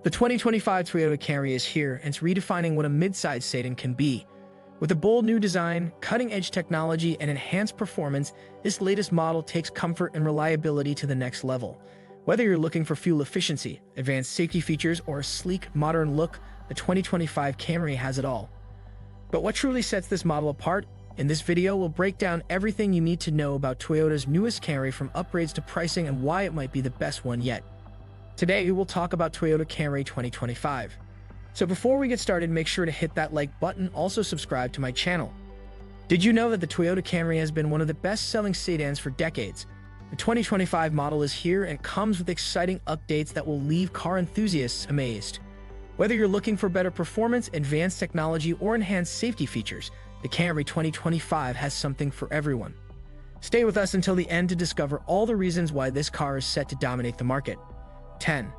The 2025 Toyota Camry is here, and it's redefining what a mid-size sedan can be. With a bold new design, cutting-edge technology, and enhanced performance, this latest model takes comfort and reliability to the next level. Whether you're looking for fuel efficiency, advanced safety features, or a sleek, modern look, the 2025 Camry has it all. But what truly sets this model apart? In this video, we'll break down everything you need to know about Toyota's newest Camry, from upgrades to pricing and why it might be the best one yet. Today, we will talk about Toyota Camry 2025. So before we get started, make sure to hit that like button, also subscribe to my channel. Did you know that the Toyota Camry has been one of the best-selling sedans for decades? The 2025 model is here and comes with exciting updates that will leave car enthusiasts amazed. Whether you're looking for better performance, advanced technology, or enhanced safety features, the Camry 2025 has something for everyone. Stay with us until the end to discover all the reasons why this car is set to dominate the market. 10.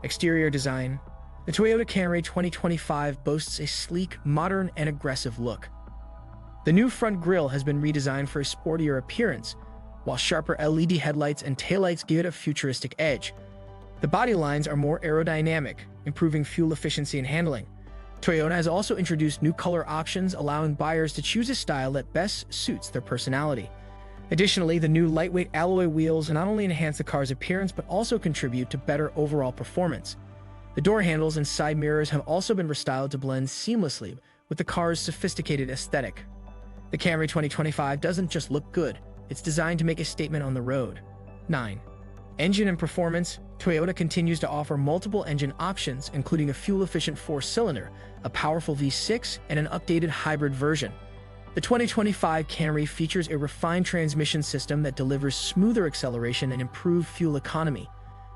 Exterior design. The Toyota Camry 2025 boasts a sleek, modern, and aggressive look. The new front grille has been redesigned for a sportier appearance, while sharper LED headlights and taillights give it a futuristic edge. The body lines are more aerodynamic, improving fuel efficiency and handling. Toyota has also introduced new color options, allowing buyers to choose a style that best suits their personality. Additionally, the new lightweight alloy wheels not only enhance the car's appearance but also contribute to better overall performance. The door handles and side mirrors have also been restyled to blend seamlessly with the car's sophisticated aesthetic. The Camry 2025 doesn't just look good, it's designed to make a statement on the road. 9. Engine and performance. Toyota continues to offer multiple engine options, including a fuel-efficient 4-cylinder, a powerful V6, and an updated hybrid version. The 2025 Camry features a refined transmission system that delivers smoother acceleration and improved fuel economy.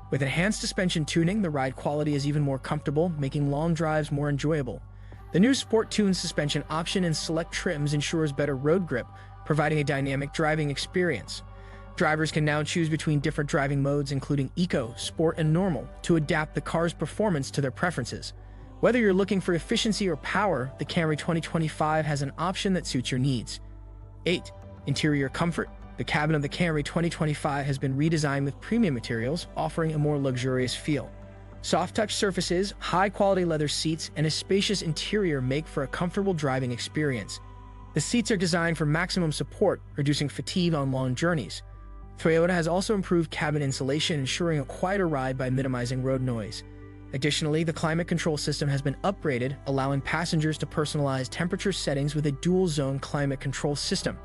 With enhanced suspension tuning, the ride quality is even more comfortable, making long drives more enjoyable. The new Sport Tune suspension option in select trims ensures better road grip, providing a dynamic driving experience. Drivers can now choose between different driving modes, including Eco, Sport, and Normal, to adapt the car's performance to their preferences. Whether you're looking for efficiency or power, the Camry 2025 has an option that suits your needs. 8. Interior comfort. The cabin of the Camry 2025 has been redesigned with premium materials, offering a more luxurious feel. Soft-touch surfaces, high-quality leather seats, and a spacious interior make for a comfortable driving experience. The seats are designed for maximum support, reducing fatigue on long journeys. Toyota has also improved cabin insulation, ensuring a quieter ride by minimizing road noise. Additionally, the climate control system has been upgraded, allowing passengers to personalize temperature settings with a dual-zone climate control system.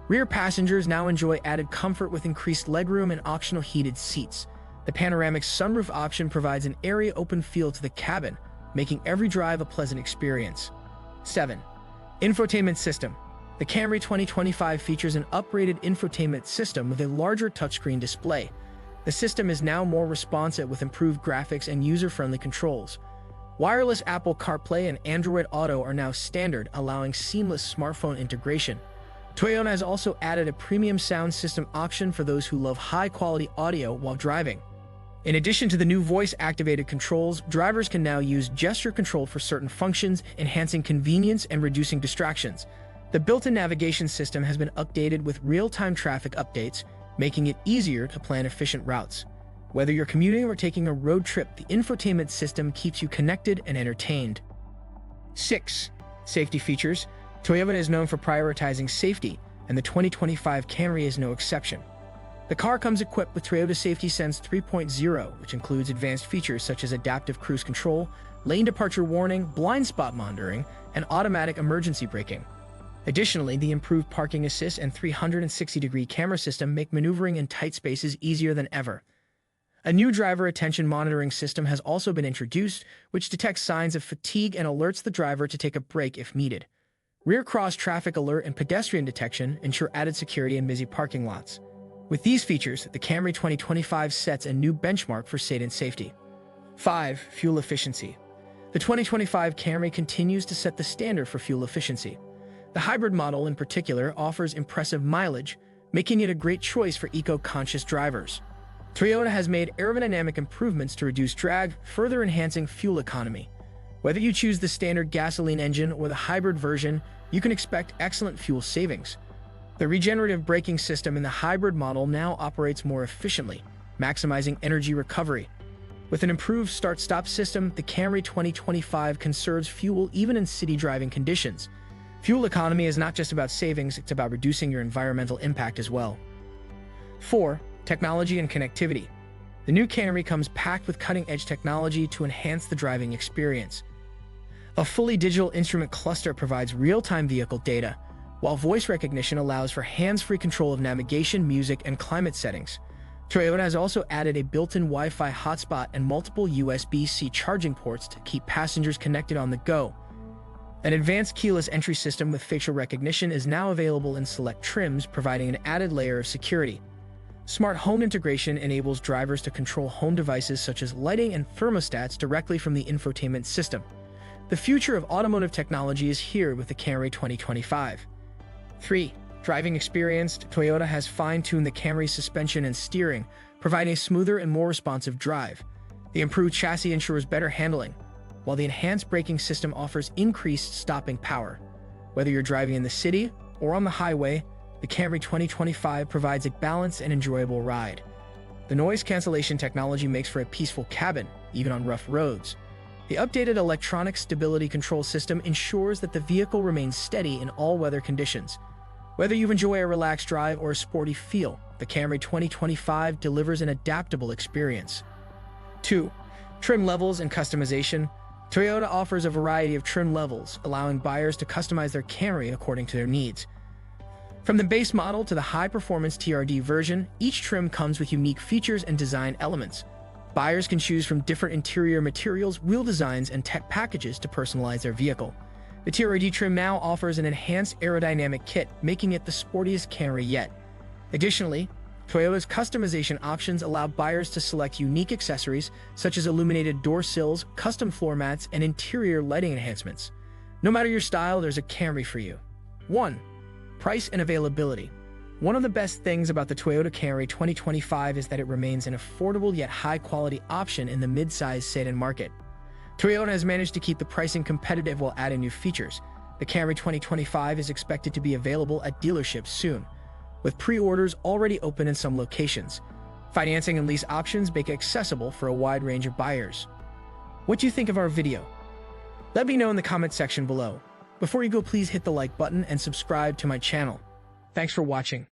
Rear passengers now enjoy added comfort with increased legroom and optional heated seats. The panoramic sunroof option provides an airy, open feel to the cabin, making every drive a pleasant experience. 7. Infotainment system. The Camry 2025 features an upgraded infotainment system with a larger touchscreen display. The system is now more responsive with improved graphics and user-friendly controls. Wireless Apple CarPlay and Android Auto are now standard, allowing seamless smartphone integration. Toyota has also added a premium sound system option for those who love high-quality audio while driving. In addition to the new voice-activated controls, drivers can now use gesture control for certain functions, enhancing convenience and reducing distractions. The built-in navigation system has been updated with real-time traffic updates, making it easier to plan efficient routes. Whether you're commuting or taking a road trip, the infotainment system keeps you connected and entertained. 6. Safety features. Toyota is known for prioritizing safety, and the 2025 Camry is no exception. The car comes equipped with Toyota Safety Sense 3.0, which includes advanced features such as adaptive cruise control, lane departure warning, blind spot monitoring, and automatic emergency braking. Additionally, the improved parking assist and 360-degree camera system make maneuvering in tight spaces easier than ever. A new driver attention monitoring system has also been introduced, which detects signs of fatigue and alerts the driver to take a break if needed. Rear cross traffic alert and pedestrian detection ensure added security in busy parking lots. With these features, the Camry 2025 sets a new benchmark for sedan safety. 5. Fuel efficiency. The 2025 Camry continues to set the standard for fuel efficiency. The hybrid model in particular offers impressive mileage, making it a great choice for eco-conscious drivers. Toyota has made aerodynamic improvements to reduce drag, further enhancing fuel economy. Whether you choose the standard gasoline engine or the hybrid version, you can expect excellent fuel savings. The regenerative braking system in the hybrid model now operates more efficiently, maximizing energy recovery. With an improved start-stop system, the Camry 2025 conserves fuel even in city driving conditions. Fuel economy is not just about savings, it's about reducing your environmental impact as well. 4. Technology and connectivity. The new Camry comes packed with cutting-edge technology to enhance the driving experience. A fully digital instrument cluster provides real-time vehicle data, while voice recognition allows for hands-free control of navigation, music, and climate settings. Toyota has also added a built-in Wi-Fi hotspot and multiple USB-C charging ports to keep passengers connected on the go. An advanced keyless entry system with facial recognition is now available in select trims, providing an added layer of security. Smart home integration enables drivers to control home devices such as lighting and thermostats directly from the infotainment system. The future of automotive technology is here with the Camry 2025. 3. Driving experience. Toyota has fine-tuned the Camry's suspension and steering, providing a smoother and more responsive drive. The improved chassis ensures better handling, while the enhanced braking system offers increased stopping power. Whether you're driving in the city or on the highway, the Camry 2025 provides a balanced and enjoyable ride. The noise cancellation technology makes for a peaceful cabin, even on rough roads. The updated electronic stability control system ensures that the vehicle remains steady in all weather conditions. Whether you enjoy a relaxed drive or a sporty feel, the Camry 2025 delivers an adaptable experience. 2. Trim levels and customization. Toyota offers a variety of trim levels, allowing buyers to customize their Camry according to their needs. From the base model to the high-performance TRD version, each trim comes with unique features and design elements. Buyers can choose from different interior materials, wheel designs, and tech packages to personalize their vehicle. The TRD trim now offers an enhanced aerodynamic kit, making it the sportiest Camry yet. Additionally, Toyota's customization options allow buyers to select unique accessories such as illuminated door sills, custom floor mats, and interior lighting enhancements. No matter your style, there's a Camry for you. 1. Price and availability. One of the best things about the Toyota Camry 2025 is that it remains an affordable yet high-quality option in the mid-size sedan market. Toyota has managed to keep the pricing competitive while adding new features. The Camry 2025 is expected to be available at dealerships soon, with pre-orders already open in some locations. Financing and lease options make it accessible for a wide range of buyers. What do you think of our video? Let me know in the comment section below. Before you go, please hit the like button and subscribe to my channel. Thanks for watching.